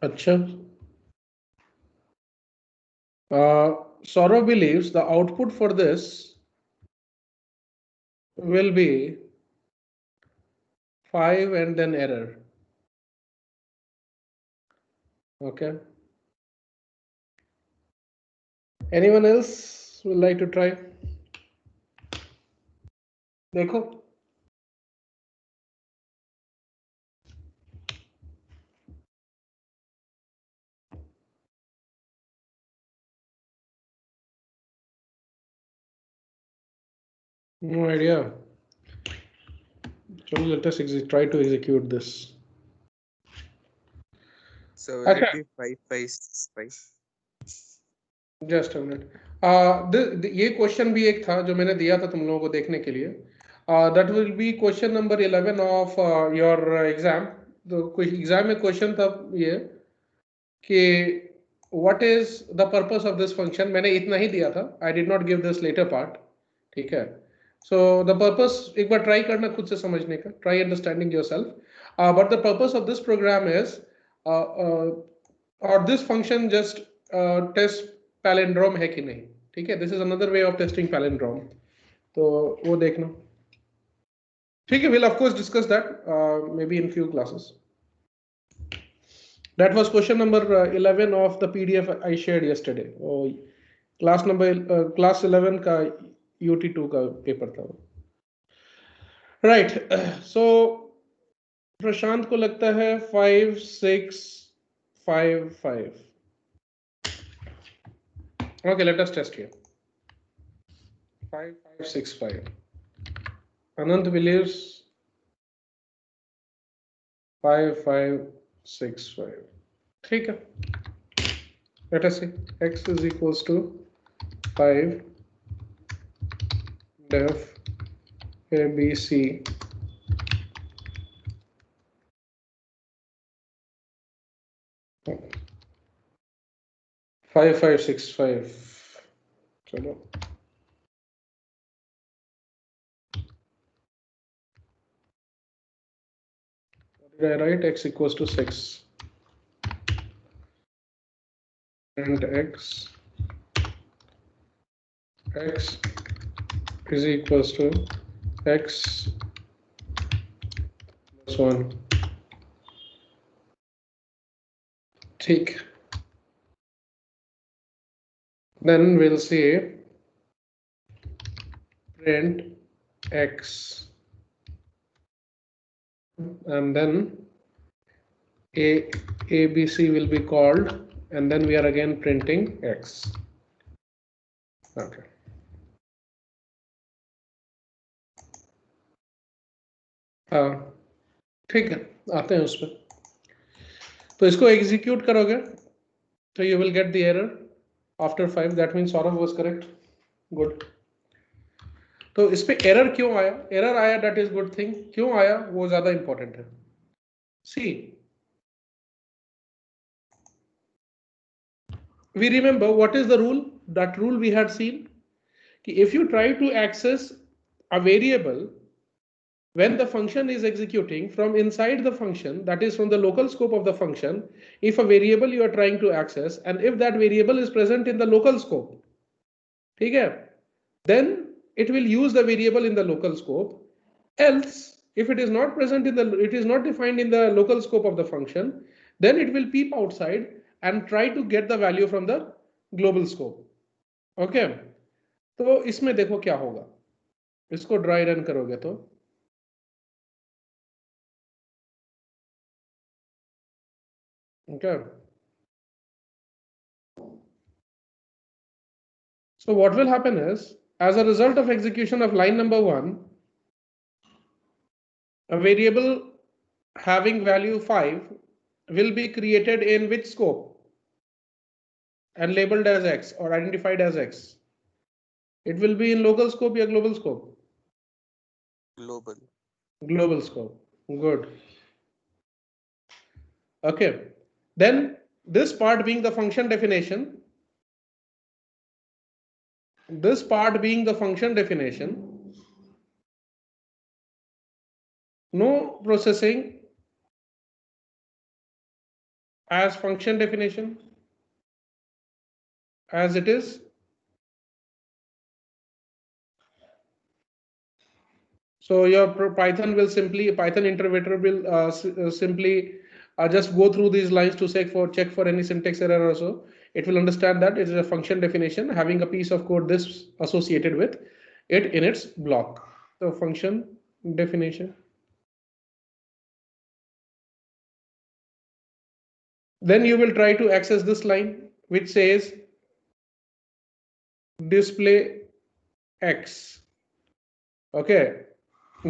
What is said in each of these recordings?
अच्छा, Saurav believes the output for this will be 5 and then error. Okay. Anyone else would like to try? देखो, no idea. So let us try to execute this. So will अच्छा, it be 5, 5, 6, 5? Just a minute, ये question भी एक था जो मैंने दिया था तुम लोगों को देखने के लिए. That will be question number 11 of your exam. तो कोई एग्जाम में क्वेश्चन था ये कि what is the purpose of this function. मैंने इतना ही दिया था, I did not give this latter part. ठीक है. सो द पर्पस एक बार ट्राई करना खुद से समझने का, try understanding yourself. But the purpose of this program is और this function just test palindrome है कि नहीं. ठीक है. This is another way of testing palindrome. तो वो देखना. ठीक है. Will of course discuss that maybe in few classes. That was question number 11 of the PDF I shared yesterday. Class 11 का UT2 का पेपर था. Right. So प्रशांत को लगता है 5, 6, 5, 5. Okay, let us test here. 5, 5, 6, 5. Anant believes 5, 5, 6, 5. ठीक है. Let us see. X is equals to 5 def ABC 5, 5, 6, 5. चलो. What did I write? X equals to 6. And X is equals to X plus 1. ठीक. Then we'll say print X and then ABC will be called, and then we are again printing X. Okay. ठीक है. आते हैं उस पर. तो इसको execute करोगे तो you will get the error after 5. That means Saurav was correct. Good. तो इस पे एरर क्यों आया? एरर आया, that is good thing. क्यों आया वो ज्यादा इंपॉर्टेंट है. See, we remember what is the rule. That rule we had seen. If you try to access a variable when the function is executing from inside the function, that is from the local scope of the function, if a variable you are trying to access and if that variable is present in the local scope, ठीक है, then it will use the variable in the local scope. Else, if it is not present in the, it is not defined in the local scope of the function, then it will peep outside and try to get the value from the global scope. Okay. तो इसमें देखो क्या होगा. इसको dry run करोगे तो okay. So what will happen is, as a result of execution of line number 1, a variable having value 5 will be created in which scope and labeled as X or identified as X. It will be in local scope or global scope? Global. Global scope. Good. Okay. Then this part being the function definition, no processing as function definition as it is. So your Python interpreter will simply just go through these lines to check for any syntax error or so. It will understand that it is a function definition having a piece of code this associated with it in its block. So function definition. Then you will try to access this line which says display X. Okay,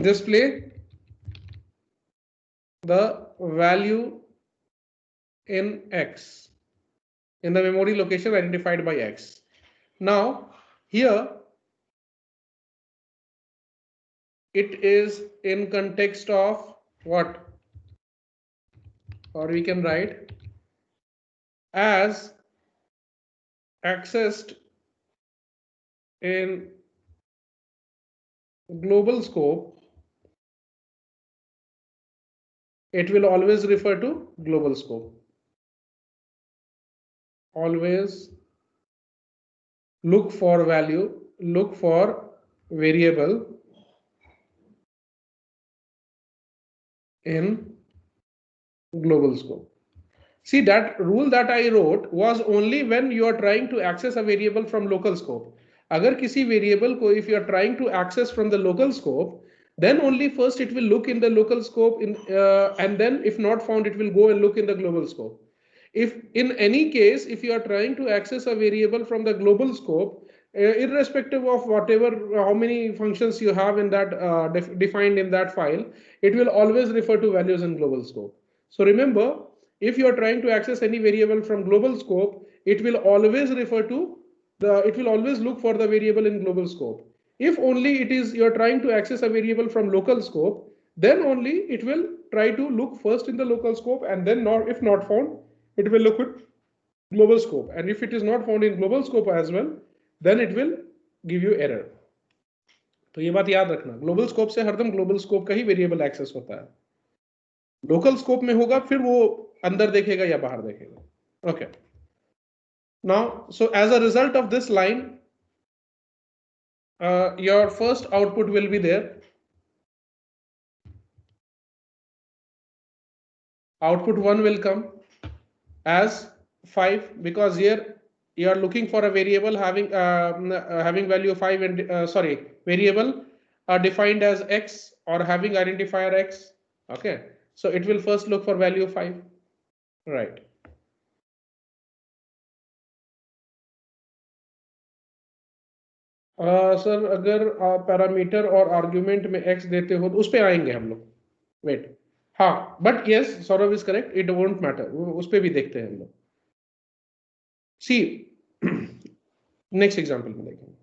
display the value in X in the memory location identified by X. Now here it is in context of what? Or we can write as accessed in global scope, it will always refer to global scope. Always look for variable in global scope. See, that rule that I wrote was only when you are trying to access a variable from local scope. अगर किसी variable को if you are trying to access from the local scope, then only first it will look in the local scope and then if not found it will go and look in the global scope. If in any case if you are trying to access a variable from the global scope, irrespective of whatever how many functions you have in that defined in that file, it will always refer to values in global scope. So remember, if you are trying to access any variable from global scope, it will always look for the variable in global scope. If only it is you're trying to access a variable from local scope, then only it will try to look first in the local scope and then if not found, it will look at global scope. And if it is not found in global scope as well, then it will give you error. तो ये बात याद रखना, global scope से हरदम global scope का ही variable access होता है. लोकल स्कोप में होगा फिर वो अंदर देखेगा या बाहर देखेगा. Okay. Now, so as a result of this line, your first output will be there. Output 1 will come as 5 because here you are looking for a variable having value 5 and variable defined as X or having identifier X. Okay, so it will first look for value 5, right? Sir अगर parameter और argument में x देते हो तो उस पे आएंगे हम लोग. वेट, हाँ, but yes Saurabh is correct, it won't matter, उस पे भी देखते हैं हम लोग. सी नेक्स्ट एग्जांपल में देखेंगे.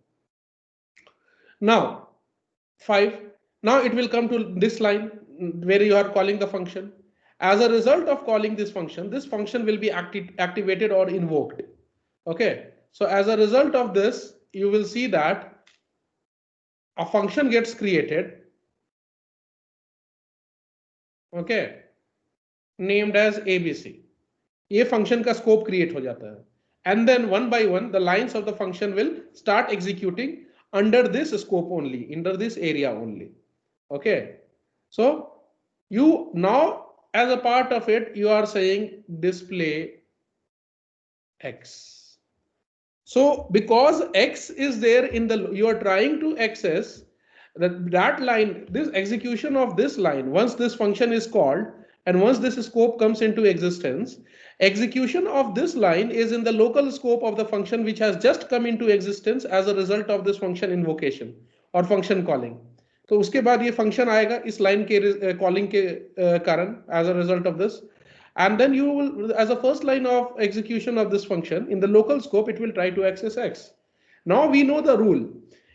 Now 5, now it will come to this line where you are calling the function. As a result of calling this function will be activated or invoked. Okay, so as a result of this, you will see that a function gets created, okay, named as ABC. ये function का scope create हो जाता है, and then one by one the lines of the function will start executing under this scope only, under this area only. Okay, so you now as a part of it you are saying display X. So because X is there in the, you are trying to access that line, this execution of this line, once this function is called and once this scope comes into existence, execution of this line is in the local scope of the function which has just come into existence as a result of this function invocation or function calling. तो उसके बाद ये function आएगा इस line के calling के कारण as a result of this. And then you will, as a first line of execution of this function in the local scope, it will try to access X. Now we know the rule.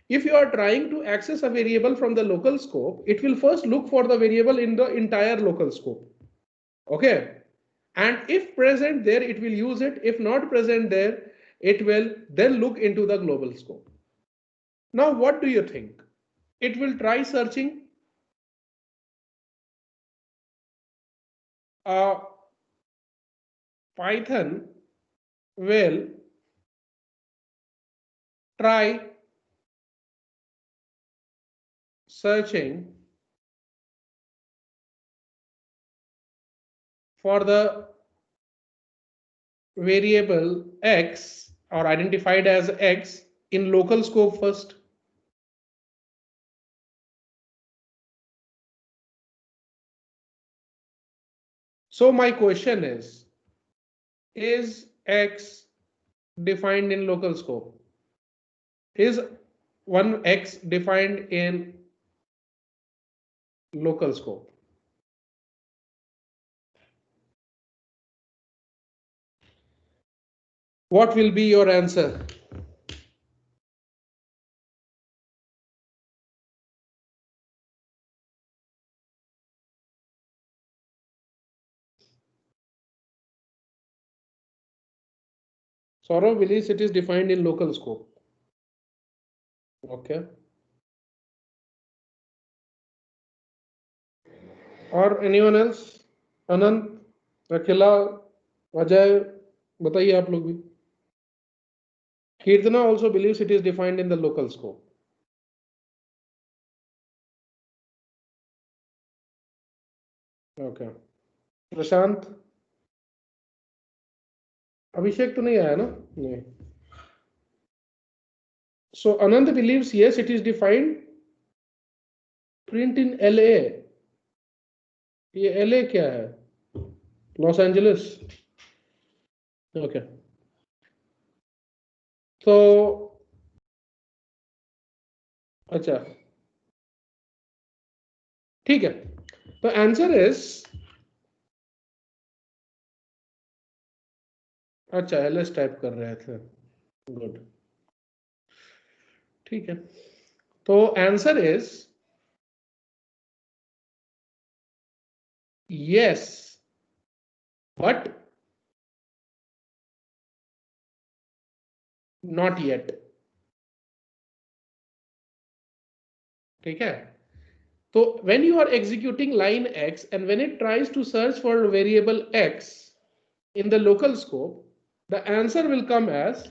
If you are trying to access a variable from the local scope, it will first look for the variable in the entire local scope. Okay. And if present there, it will use it. If not present there, it will then look into the global scope. Now, what do you think? It will try searching Python will try searching for the variable x or identified as x in local scope first. So my question is x defined in local scope? Is one x defined in local scope? What will be your answer? Saurav believes it is defined in local scope. Okay. Or anyone else? Anant, Akhila, Ajay, बताइए आप लोग भी. Kirtana also believes it is defined in the local scope. Okay. प्रशांत, अभिषेक तो नहीं आया ना? नहीं. So Anand believes yes, it is defined. Print in LA. ये LA क्या है? Los Angeles. Okay. तो अच्छा ठीक है. तो आंसर इज अच्छा एलएस टाइप कर रहे थे. गुड. ठीक है. तो answer is yes, but not yet. ठीक है. तो when you are executing line x and when it tries to search for variable x in the local scope, the answer will come as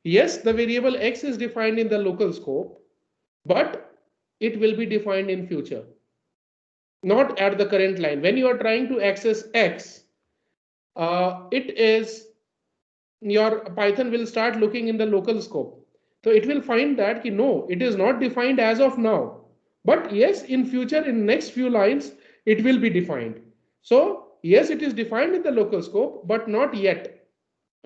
yes, the variable x is defined in the local scope, but it will be defined in future, not at the current line. When you are trying to access x, it is your Python will start looking in the local scope. So it will find that no, it is not defined as of now. But yes, in future, in next few lines, it will be defined. So yes, it is defined in the local scope, but not yet.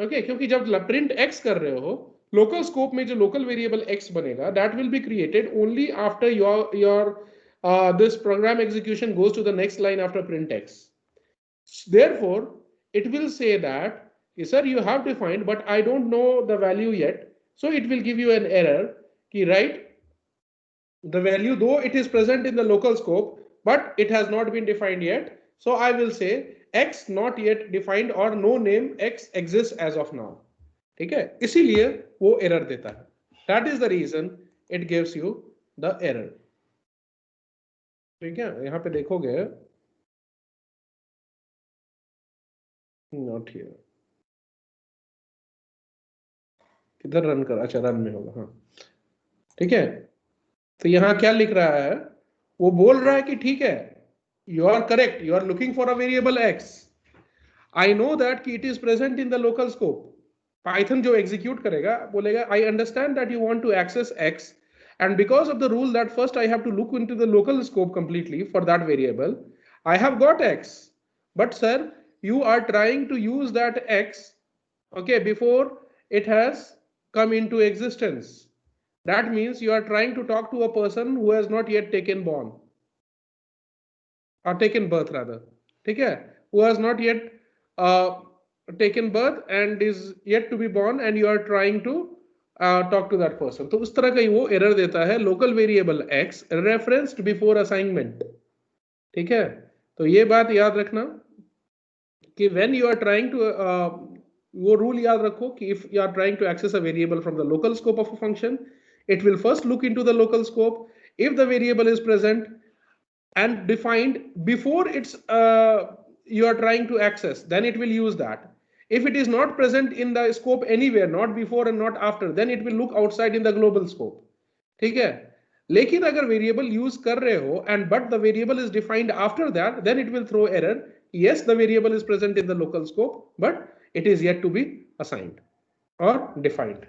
Okay, क्योंकि जब print x कर रहे हो, local scope में जो local variable x बनेगा, that will be created only after your this program execution goes to the next line after print x. Therefore, it will say that sir, you have defined, but I don't know the value yet. So it will give you an error. Right? The value, though it is present in the local scope, but it has not been defined yet. So I will say x not yet defined or no name x exists as of now. ठीक है. इसीलिए वो error देता है. That is the reason it gives you the error. ठीक है. यहाँ पे देखोगे not here. किधर रन कर? अच्छा रन में होगा. हाँ ठीक है. तो यहाँ क्या लिख रहा है? वो बोल रहा है कि ठीक है, you are correct, you are looking for a variable x. I know that कि it is present in the local scope. Python जो एग्जीक्यूट करेगा बोलेगा I understand that you want to access x and because of the rule that first I have to look into the local scope completely for that variable, I have got x. But sir, you are trying to use that x, okay, before it has come into existence. That means you are trying to talk to a person who has not yet taken born or taken birth rather. ठीक है? Who has not yet taken birth and is yet to be born, and you are trying to talk to that person. तो उस तरह का ही वो error देता है local variable x referenced before assignment. ठीक है? तो ये बात याद रखना कि when you are trying to वो rule याद रखो कि if you are trying to access a variable from the local scope of a function, it will first look into the local scope. If the variable is present and defined before it's you are trying to access, then it will use that. If it is not present in the scope anywhere, not before and not after, then it will look outside in the global scope. ठीक है? लेकिन अगर variable use कर रहे हो and but the variable is defined after that, then it will throw error. Yes, the variable is present in the local scope, but it is yet to be assigned or defined.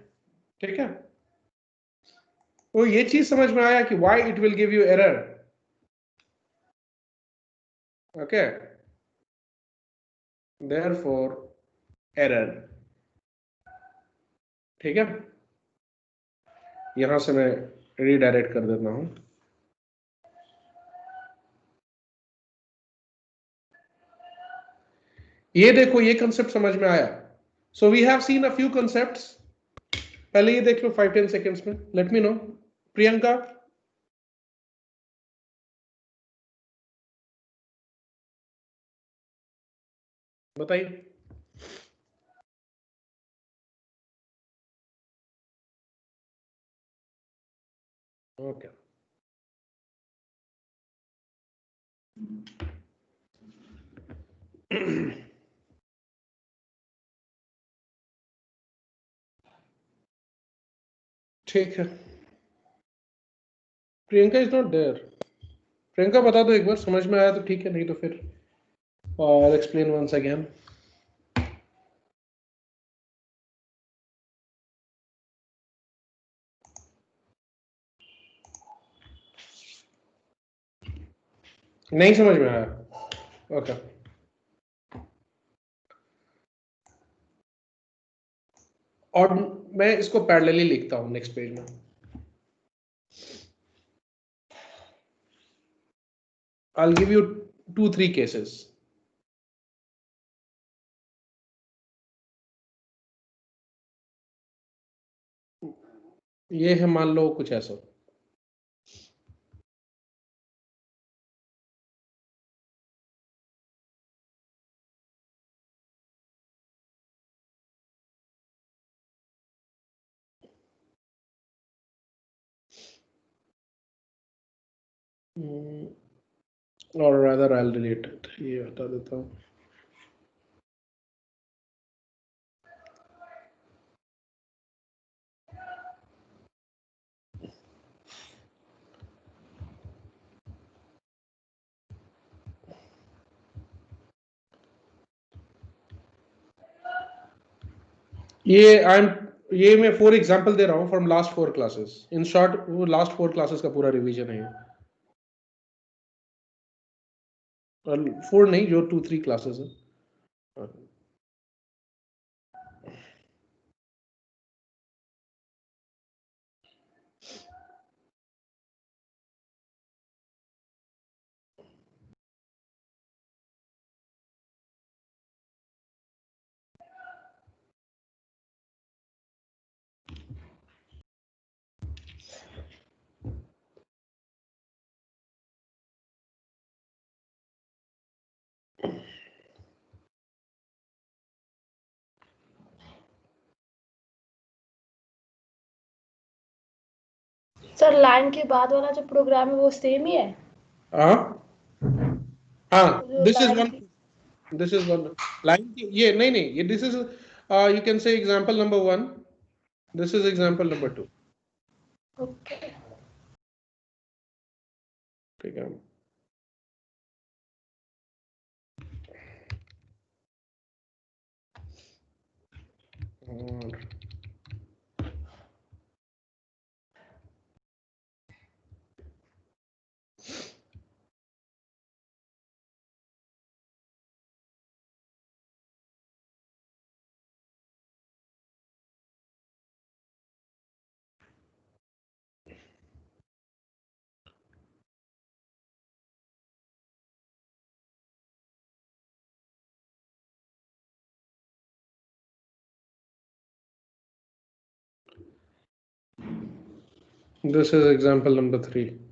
ठीक है? तो ये चीज समझ में आया कि why it will give you error. Okay. Therefore, error. ठीक है? यहां से मैं रीडायरेक्ट कर देता हूं. ये देखो, ये कंसेप्ट समझ में आया. So we have seen a few concepts. पहले ये देख लो 5-10 सेकेंड्स में. Let me know. प्रियंका, बताइए. ओके. ठीक है. Priyanka is not there. Priyanka बता दो एक बार, समझ में आया तो ठीक है, नहीं तो फिर I'll explain once again. नहीं समझ में आया. ओके. और मैं इसको पैरेलली लिखता हूं नेक्स्ट पेज में. I'll give you 2-3 cases. ये है, मान लो कुछ ऐसा. और rather I'll delete it. ये हटा देता हूँ. ये मैं 4 एग्जांपल दे रहा हूँ from last 4 classes. In short वो लास्ट 4 क्लासेस का पूरा रिवीजन है. और 4 नहीं, जो 2-3 क्लासेस है. सर लाइन के बाद वाला जो प्रोग्राम है वो सेम ही है. हाँ हाँ. जो दिस इज line वन. की- दिस इज वन लाइन. ये नहीं नहीं, ये this is you can say example number 1. This is example number 2. Okay. ठीक है. और this is example number 3.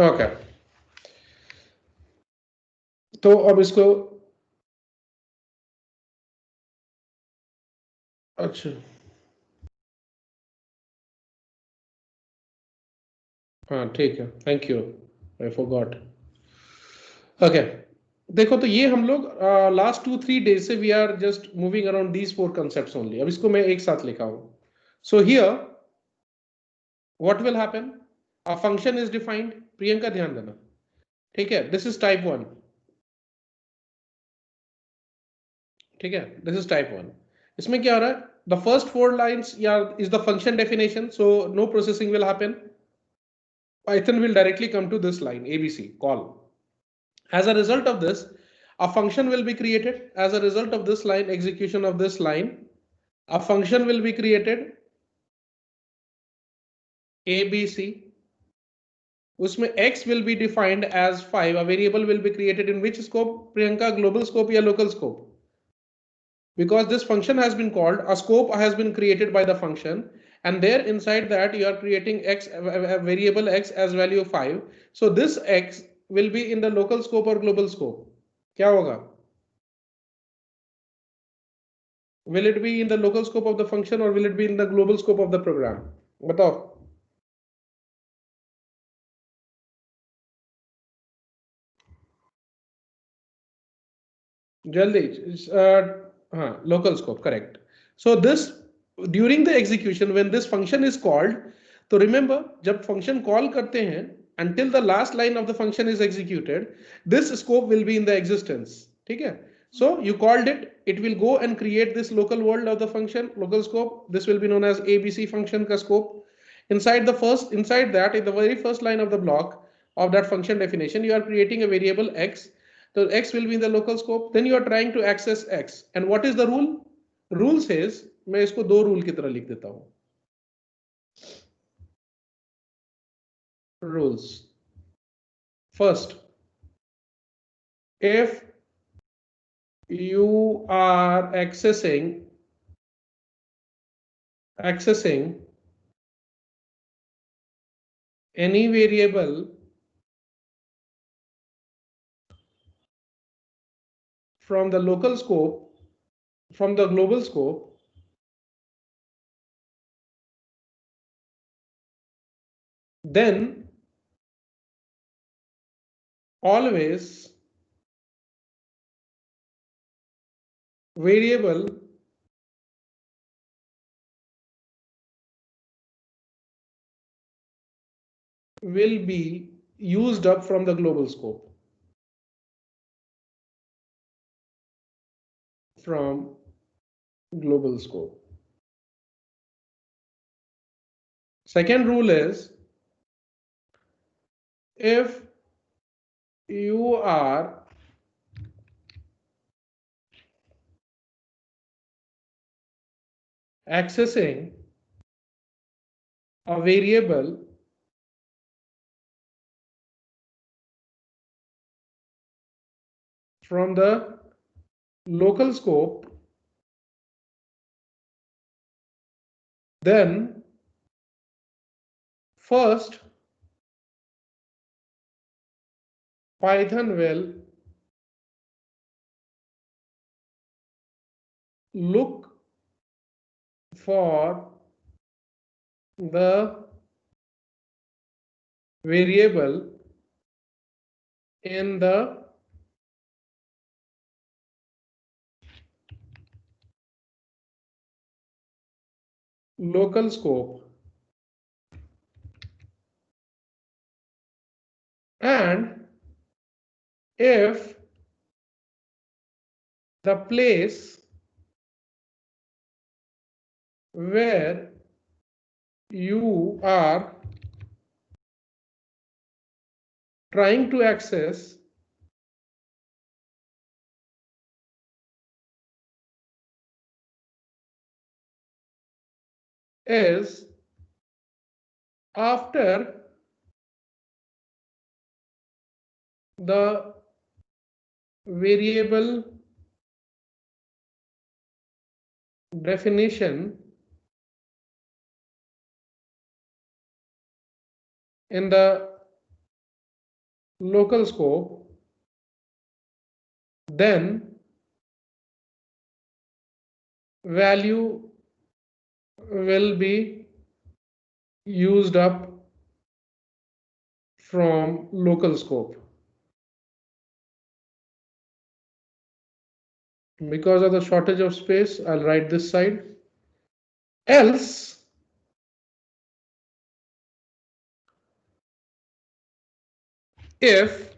Okay, तो अब इसको, अच्छा हाँ ठीक है, thank you, I forgot. Okay, देखो तो ये हम लोग लास्ट 2-3 days से we are just moving around these 4 concepts only. अब इसको मैं एक साथ लिखा हूं। So here what will happen, a function is defined, Priyanka ध्यान देना, ठीक है, दिस इज टाइप 1, ठीक है, दिस इज टाइप 1। इसमें क्या हो रहा है, द फर्स्ट 4 lines या is the function definition, so no processing will happen, Python will directly come to this line ABC call. As a result of this, a function will be created. As a result of this line, execution of this line, a function will be created ABC. उसमें x will be defined as 5. A variable will be created in which scope, Priyanka, global scope या local scope? Because this function has been called, a scope has been created by the function, and there inside that you are creating x, a variable x as value 5. So this x will be in the local scope or global scope. क्या होगा? Will it be in the local scope of the function or will it be in the global scope of the program? बताओ। जल्दी, हाँ, local scope, correct. So this, during the execution when this function is called, तो remember जब function call करते हैं until the last line of the function is executed, this scope will be in the existence, ठीक है? So you called it, it will go and create this local world of the function, local scope. This will be known as ABC function का scope. Inside that, in the very first line of the block of that function definition, you are creating a variable x. So x will be in the local scope. Then you are trying to access x. And what is the rule? Rule says, मैं इसको दो rule की तरह लिख देता हूँ. Rules. First, if you are accessing any variable from the local scope, from the global scope, then always variable will be used up from the global scope. From global scope. Second rule is, if you are accessing a variable from the local scope, then first Python will look for the variable in the local scope, and if the place where you are trying to access is after the variable definition in the local scope, then value will be used up from local scope. Because of the shortage of space, I'll write this side. Else, if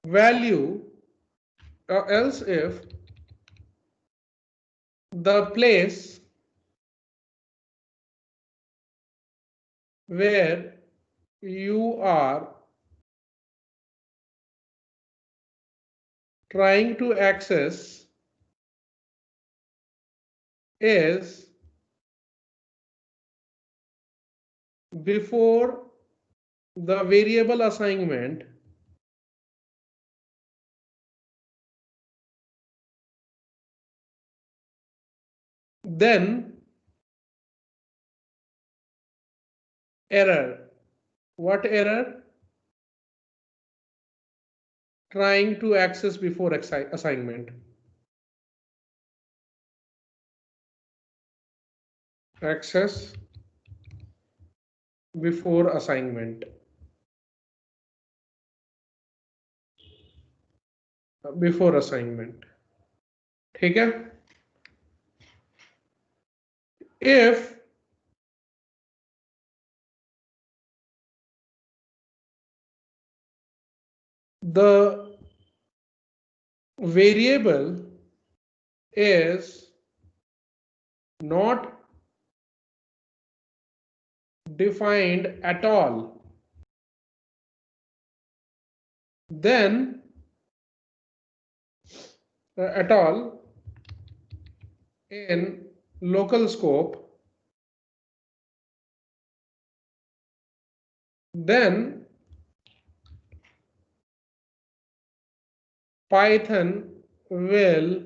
value, or else if the place where you are trying to access is before the variable assignment, then error. What error? Trying to access before assignment. Access before assignment. Before assignment. ठीक है? If the variable is not defined at all, then in local scope, then Python will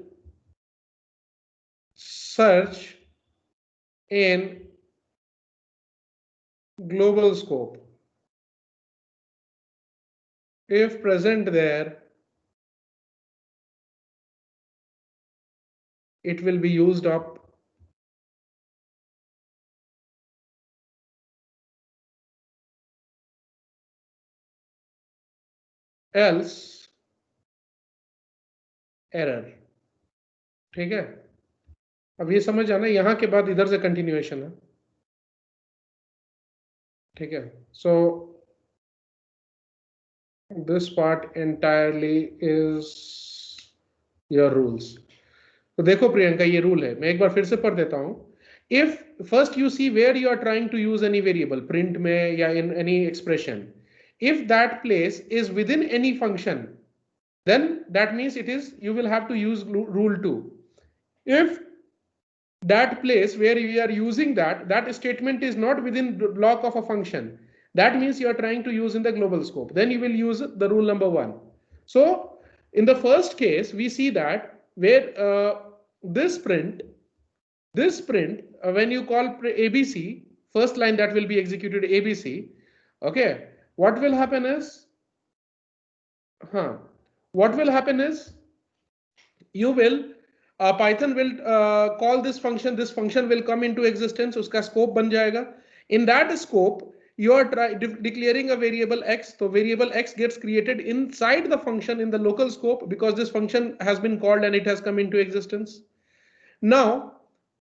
search in global scope. If present there, it will be used up. Else error. ठीक है? अब ये समझ आना, यहां के बाद इधर से कंटिन्यूएशन है. ठीक है? So this part entirely is your rules. तो देखो प्रियंका, ये रूल है, मैं एक बार फिर से पढ़ देता हूं. If first you see where you are trying to use any variable, print में या in any expression, if that place is within any function, then that means it is, you will have to use rule 2. If that place where you are using that statement is not within the block of a function, that means you are trying to use in the global scope, then you will use the rule number 1. So in the first case, we see that where this print, when you call ABC, first line that will be executed ABC, okay, what will happen is, you will Python will call this function will come into existence, uska scope ban jayega. In that scope, you are declaring a variable x, so variable x gets created inside the function in the local scope because this function has been called and it has come into existence. Now,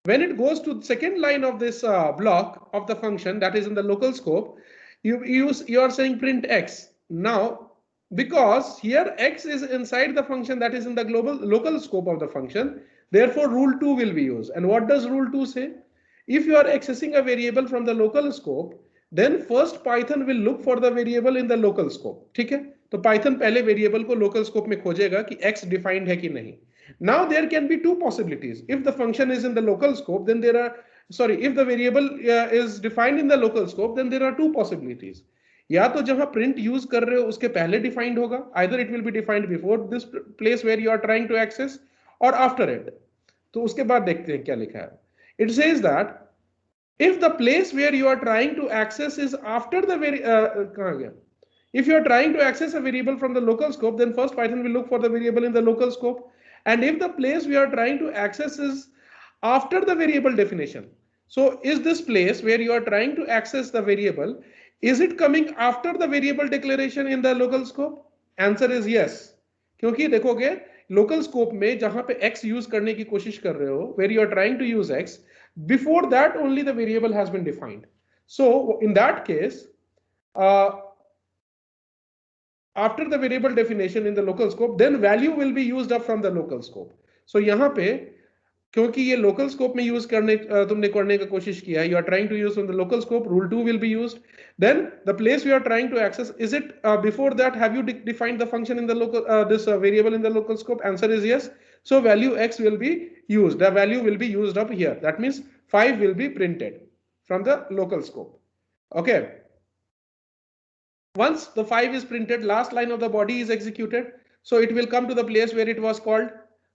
when it goes to the second line of this block of the function that is in the local scope, you are saying print x. Now, because here x is inside the function that is in the local scope of the function, therefore rule 2 will be used. And what does rule 2 say? If you are accessing a variable from the local scope, then first Python will look for the variable in the local scope. ठीक है? तो Python पहले variable को local scope में खोजेगा कि x defined है कि नहीं. Now there can be two possibilities. If the function is in the local scope, then if the variable is defined in the local scope, then there are two possibilities. या तो जहां print use कर रहे हो उसके पहले defined होगा, either it will be defined before this place where you are trying to access or after it. तो उसके बाद देखते हैं क्या लिखा है. It says that if the place where you are trying to access is after the कहाँ गया? If you are trying to access a variable from the local scope, then first Python will look for the variable in the local scope. And if the place we are trying to access is after the variable definition, so is this place where you are trying to access the variable, is it coming after the variable declaration in the local scope? Answer is yes. क्योंकि देखोगे local scope में जहां पे x use करने की कोशिश कर रहे हो, where you are trying to use x, before that only the variable has been defined. So in that case, after the variable definition in the local scope, then value will be used up from the local scope. So यहाँ पे क्योंकि ये local scope में use करने तुमने करने का कोशिश किया है, you are trying to use from the local scope, rule 2 will be used. Then the place we are trying to access, is it before that have you defined the function in the local this variable in the local scope? Answer is yes. So value x will be used. The value will be used up here. That means 5 will be printed from the local scope. Okay. Once the 5 is printed, last line of the body is executed. So it will come to the place where it was called.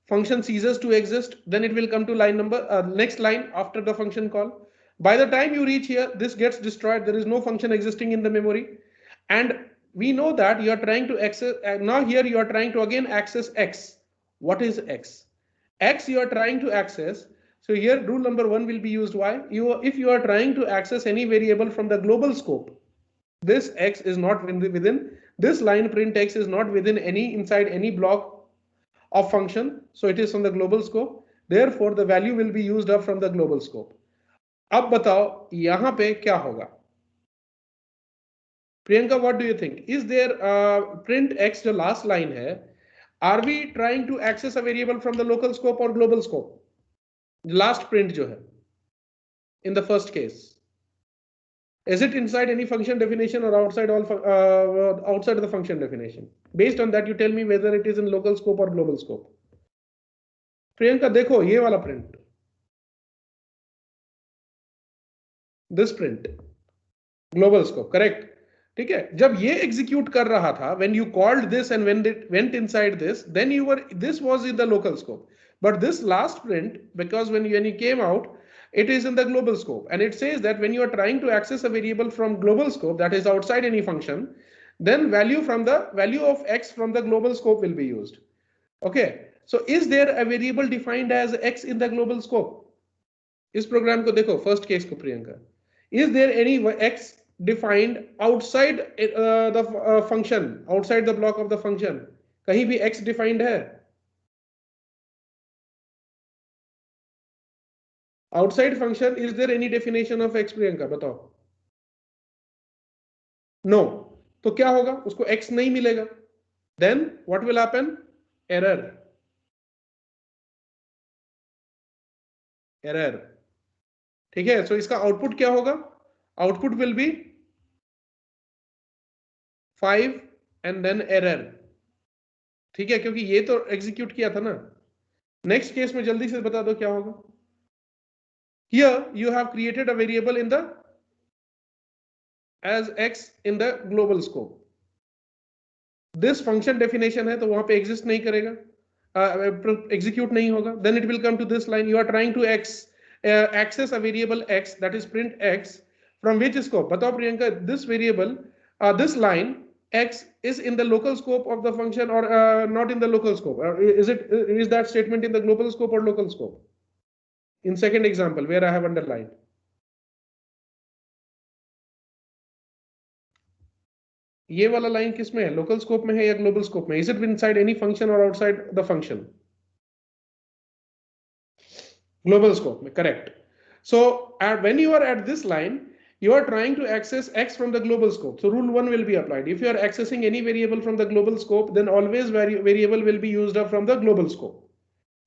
Function ceases to exist. Then it will come to line number next line after the function call. By the time you reach here, this gets destroyed. There is no function existing in the memory. And we know that you are trying to access. Now here you are trying to again access x. What is x? X you are trying to access. So here rule number 1 will be used. Why? If you are trying to access any variable from the global scope, this x is not within this line, print x is not within any inside any block of function, so it is from the global scope. Therefore the value will be used up from the global scope. अब बताओ यहाँ पे क्या होगा? Priyanka, what do you think? Is there print x जो last line है, are we trying to access a variable from the local scope or global scope? Last print जो है in the first case, is it inside any function definition or outside outside of the function definition? Based on that, you tell me whether it is in local scope or global scope. Priyanka, देखो ये वाला print, this print, global scope, correct? ठीक है, जब ये execute कर रहा था, when you called this and when it went inside this, then this was in the local scope. But this last print, because when you came out, it is in the global scope, and it says that when you are trying to access a variable from global scope that is outside any function, then value of x from the global scope will be used. Okay, so is there a variable defined as x in the global scope? इस program को देखो, first case को Priyanka, is there any x defined outside the function, outside the block of the function? कहीं भी x defined है? Outside function, is there any definition of x, Priyanka बताओ? No. तो क्या होगा? उसको x नहीं मिलेगा. Then what will happen? Error. ठीक है, so इसका output क्या होगा? Output will be 5 and then error. ठीक है, क्योंकि ये तो execute किया था ना. Next case में जल्दी से बता दो क्या होगा? Here you have created a variable in the as x in the global scope. This function definition है तो वहां पे exist नहीं करेगा, execute नहीं होगा. Then it will come to this line. You are trying to access a variable x, that is print x, from which scope? बताओ Priyanka, this variable, this line x is in the local scope of the function or not in the local scope? Is that statement in the global scope or local scope? In second example where I have underlined, ये वाला line किस में है? Local scope में है या global scope में? Is it inside any function और outside the function? Global scope में, correct. So when you are at this line, you are trying to access x from the global scope. So rule 1 will be applied. If you are accessing any variable from the global scope, then always variable will be used up from the global scope,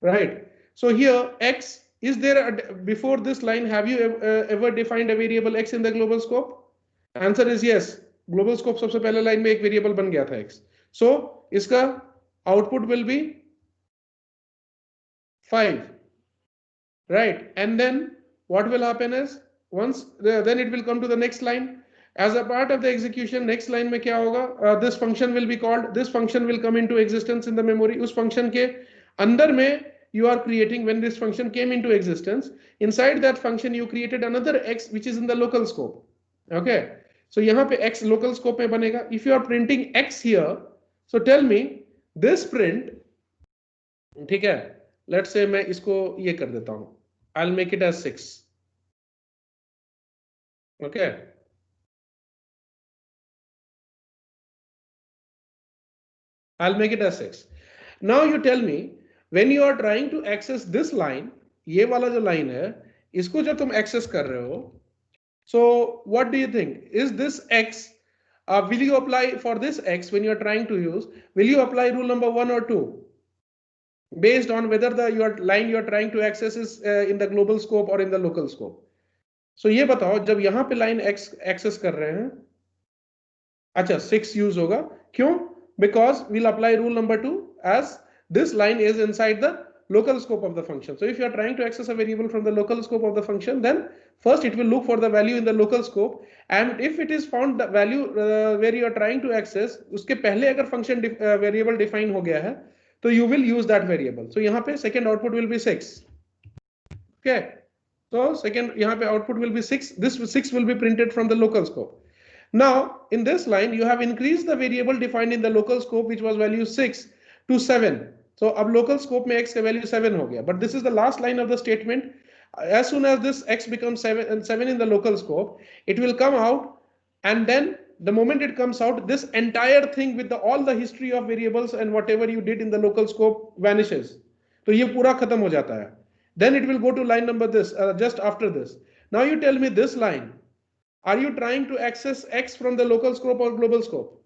right? So here x, is there before this line, have you ever defined a variable x in the global scope? Answer is yes. Global scope सबसे पहले line में एक variable बन गया था x. So इसका output will be 5, right? And then what will happen is once then it will come to the next line. As a part of the execution, next line में क्या होगा? This function will be called. This function will come into existence in the memory. उस function के अंदर में you are creating when this function came into existence. Inside that function you created another x which is in the local scope. Okay, so यहाँ पे x local scope में बनेगा. If you are printing x here, so tell me this print, ठीक है, let's say मैं इसको ये कर देता हूँ, I'll make it as 6. Okay, I'll make it as 6. Now you tell me when you are trying to access this line, ये वाला जो line है, इसको जब तुम access कर रहे हो, so what do you think? Is this x? Will you apply for this x when you are trying to use? Will you apply rule number 1 or 2? Based on whether your line you are trying to access is in the global scope or in the local scope. So ये बताओ जब यहाँ पे line x access कर रहे हैं, अच्छा 6 use होगा, क्यों? Because we'll apply rule number 2 as this line is inside the local scope of the function. So if you are trying to access a variable from the local scope of the function, then first it will look for the value in the local scope, and if it is found the value where you are trying to access, उसके पहले अगर function variable define हो गया है, तो you will use that variable. So यहाँ पे second output will be 6. Okay, so second यहाँ पे output will be 6. This 6 will be printed from the local scope. Now in this line you have increased the variable defined in the local scope which was value 6 to 7. So अब local scope में x का value 7 हो गया. But this is the last line of the statement. As soon as this x becomes 7 in the local scope, it will come out, and then the moment it comes out, this entire thing with all the history of variables and whatever you did in the local scope vanishes. तो ये पूरा खत्म हो जाता है. Then it will go to line number this just after this. Now you tell me this line. Are you trying to access x from the local scope or global scope?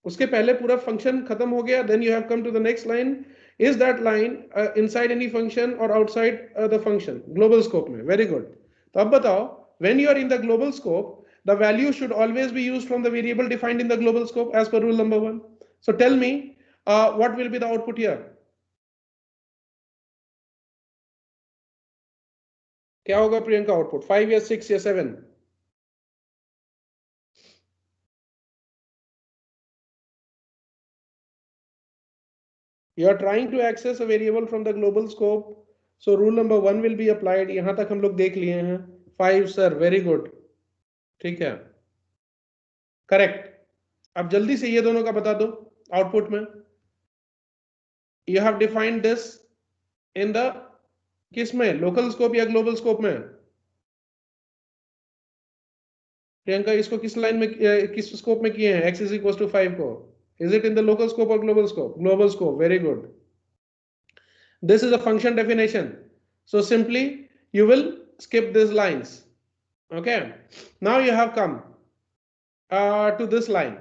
उसके पहले पूरा function खत्म हो गया. Then you have come to the next line. Is that line inside any function or outside the function? Global scope में. Very good. तो अब बताओ, when you are in the global scope, the value should always be used from the variable defined in the global scope as per rule number 1. So tell me what will be the output here? क्या होगा Priyanka output? 5 या 6 या 7? You are trying to access a variable from the global scope, so rule number 1 will be applied. यहां तक हम लोग देख लिए हैं. 5 सर, वेरी गुड, ठीक है, करेक्ट. अब जल्दी से ये दोनों का बता दो आउटपुट में. You have defined this in the किस में, लोकल स्कोप या ग्लोबल स्कोप में? प्रियंका इसको किस लाइन में, किस स्कोप में किए हैं? x is equals to 5 को. Is it in the local scope or global scope? Global scope. Very good. This is a function definition. So simply you will skip these lines. Okay. Now you have come to this line.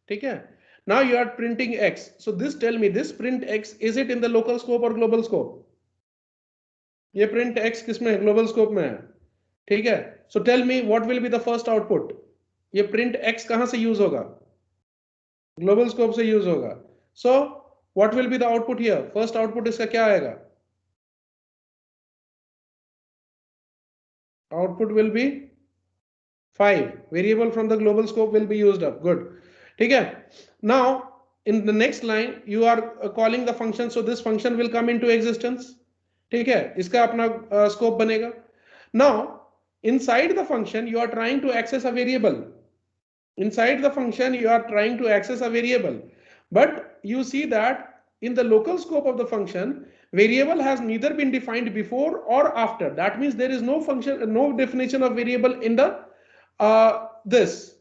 ठीक है. Now you are printing x. So this tell me, this print x, is it in the local scope or global scope? ये print x किसमें है? Global scope में है. ठीक है. So tell me what will be the first output? ये print x कहां से use होगा? Global scope से use होगा. So what will be the output here? First output इसका क्या आएगा? Output will be 5. Variable from the global scope will be used up. Good. ठीक है. Now in the next line you are calling the function, so this function will come into existence. ठीक है, इसका अपना scope बनेगा. Now inside the function you are trying to access a variable. Inside the function you are trying to access a variable, but you see that in the local scope of the function, variable has neither been defined before or after. That means there is no function, no definition of variable in the this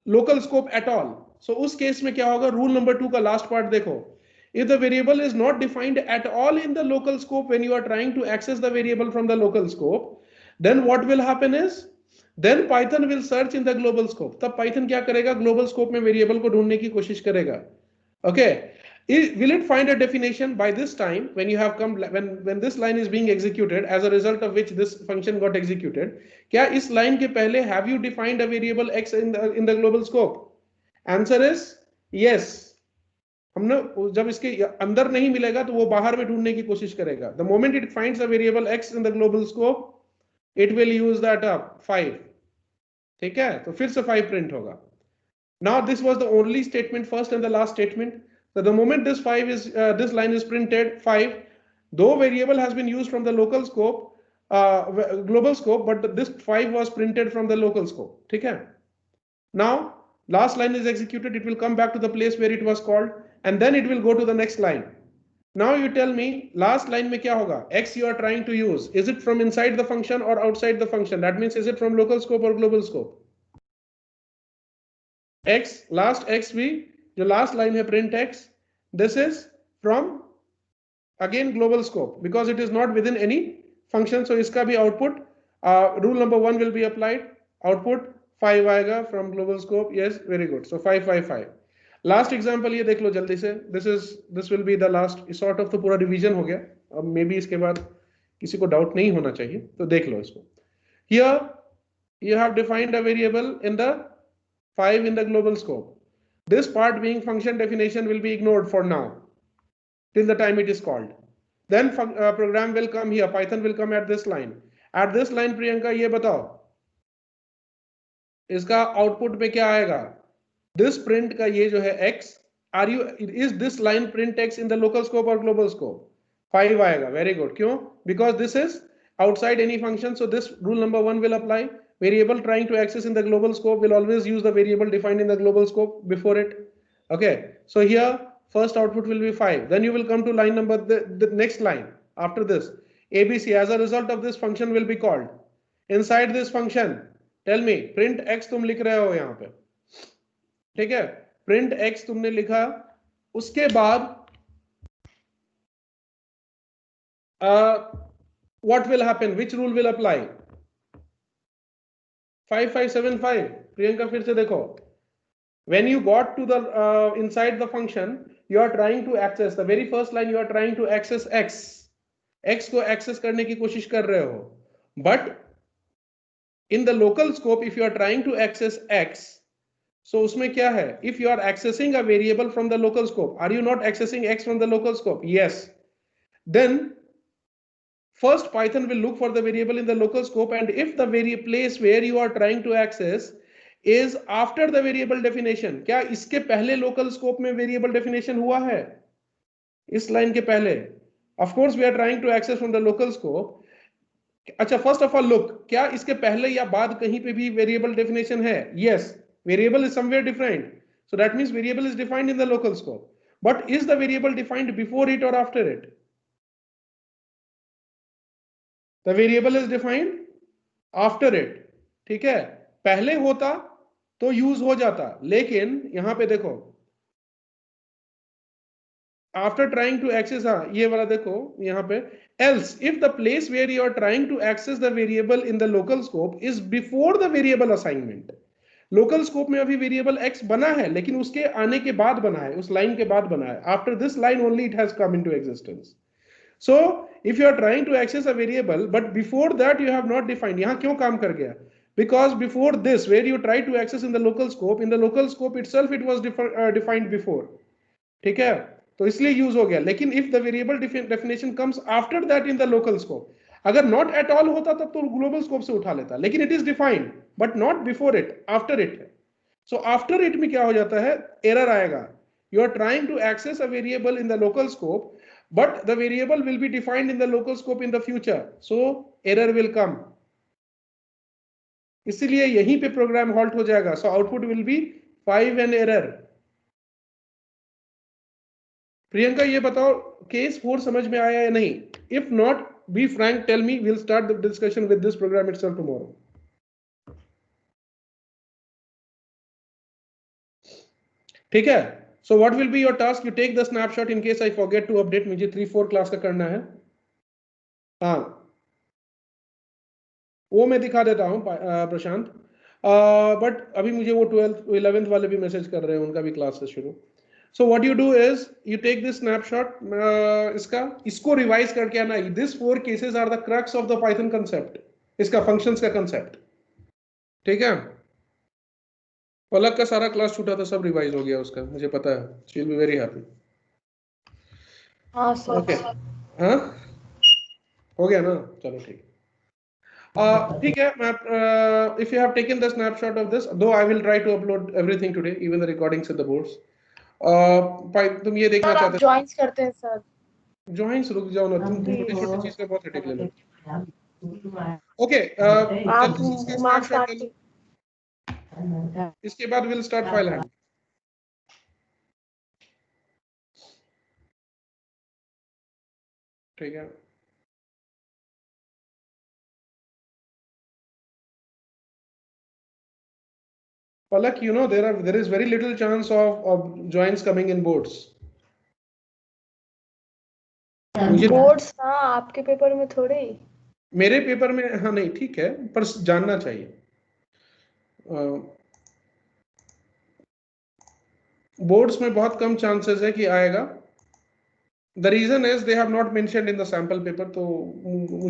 local scope at all. So उस case में क्या होगा? Rule number 2 का last part देखो. If the variable is not defined at all in the local scope when you are trying to access the variable from the local scope, then what will happen is, then Python will search in the global scope. तब Python क्या करेगा? Global scope में variable को ढूंढने की कोशिश करेगा. Okay. Will it find a definition by this time when you have come, when this line is being executed, as a result of which this function got executed? क्या इस line के पहले have you defined a variable x in the global scope? Answer is yes. हमने जब इसके अंदर नहीं मिलेगा तो वो बाहर में ढूंढने की कोशिश करेगा. The moment it finds a variable x in the global scope, it will use that up 5. ठीक है, तो फिर से 5 प्रिंट होगा. Now this was the only statement, first and the last statement. So the moment this 5 is this line is printed 5, though variable has been used from the local scope, global scope, but this 5 was printed from the local scope. Okay. Now last line is executed, it will come back to the place where it was called, and then it will go to the next line. Now you tell me last line में क्या होगा? X you are trying to use, is it from inside the function or outside the function? That means is it from local scope or global scope? X, last X भी जो last line है print X, this is from again global scope because it is not within any function. So इसका भी output rule number 1 will be applied. Output 5 आएगा from global scope. Yes, very good. So 5 5 5. Last example ये देख लो जल्दी से. This will be the last sort of. तो पूरा revision हो गया. अब मे बी इसके बाद किसी को डाउट नहीं होना चाहिए, तो देख लो इसको. Here you have defined a variable in the 5 in the global scope. This part being function definition will be ignored for now till the time it is called. Then program will come here, Python will come at this line. At this line Priyanka ये बताओ इसका output में क्या आएगा? This print का ये जो है x, is this line print x in the local scope or global scope? 5 आएगा. Very good. क्यों? Because this is outside any function, so this rule number 1 will apply. Variable trying to access in the global scope will always use the variable defined in the global scope before it. Okay, so here first output will be 5. Then you will come to line number, the next line after this, ABC. As a result of this function will be called. Inside this function, tell me, print x तुम लिख रहे हो यहाँ पे, ठीक है? print x तुमने लिखा, उसके बाद what will happen? Which rule will apply? 5575. Priyanka फिर से देखो. When you got to the inside the function, you are trying to access the very first line. You are trying to access x. X को access करने की कोशिश कर रहे हो. But in the local scope, if you are trying to access x, so उसमें क्या है? If you are accessing a variable from the local scope, are you not accessing x from the local scope? Yes. Then first Python will look for the variable in the local scope, and if the very place where you are trying to access is after the variable definition, क्या इसके पहले local scope में variable definition हुआ है? इस line के पहले. Of course we are trying to access from the local scope. अच्छा, first of all look, क्या इसके पहले या बाद कहीं पे भी variable definition है? Yes, variable is somewhere defined. So that means variable is defined in the local scope. But is the variable defined before it or after it? The variable is defined after it. ठीक है? पहले होता तो use हो जाता, लेकिन यहां पे देखो आफ्टर ट्राइंग टू एक्सेस, हाँ ये वाला देखो यहां पे, else if the place where you are trying to access the variable in the local scope is before the variable assignment. Local scope में अभी वेरिएबल x बना है, लेकिन उसके आने के बाद बना है, उस लाइन के बाद बना है. After this line only it has come into existence. So if you are trying to access a variable but before that you have not defined, यहाँ क्यों काम कर गया? Because before this, where you try to access in the local scope itself it was defined before. ठीक है? तो इसलिए use हो गया. लेकिन if the variable definition comes after that in the local scope, अगर not at all होता तब तो global scope से उठा लेता, लेकिन it is defined but not before it, after it. So after it में क्या हो जाता है? Error आएगा. You are trying to access a variable in the local scope, but the variable will be defined in the local scope in the future, so error will come. इसीलिए यहीं पे programme halt हो जाएगा. So output will be 5 and error. Priyanka ये बताओ case 4 समझ में आया या नहीं? If not, be frank, tell me. We'll start the discussion with this program itself tomorrow. ठीक है? So what will be your task? You take the snapshot in case I forget to update. मुझे 3-4 class का करना है. हाँ, वो मैं दिखा देता हूँ प्रशांत. बट अभी मुझे वो 12th 11th वाले भी मैसेज कर रहे हैं, उनका भी क्लास है शुरू. So what you do is you take this snapshot, इसको रिवाइज करके आना. These 4 cases are the crux of the Python concept. इसका functions का concept. ठीक है? पलक का सारा क्लास छूटा था, सब रिवाइज हो गया उसका, मुझे पता है. She will be very happy. हाँ सर. Okay. हाँ, हो गया ना? चलो ठीक. ठीक है मैं if you have taken the snapshot of this, though I will try to upload everything today, even the recordings of the boards. तुम ये देखना सर आप चाहते ज्वाइंस करते हैं सर जॉइंट्स रुक जाओ ना तुम जी। छोटी चीज का बहुत हेडेक ले लो ओके आप जल्दी से इसका मार्क्स स्नैपशॉट काट ले लो इसके बाद विल स्टार्ट फाइल हैंड ठीक है Palak, you know there is very little chance of joints coming in boards. मुझे बोर्ड्स हाँ आपके पेपर में थोड़े ही मेरे पेपर में हाँ नहीं ठीक है पर जानना चाहिए बोर्ड्स में बहुत कम चांसेस है कि आएगा the reason is they have not mentioned in the sample paper तो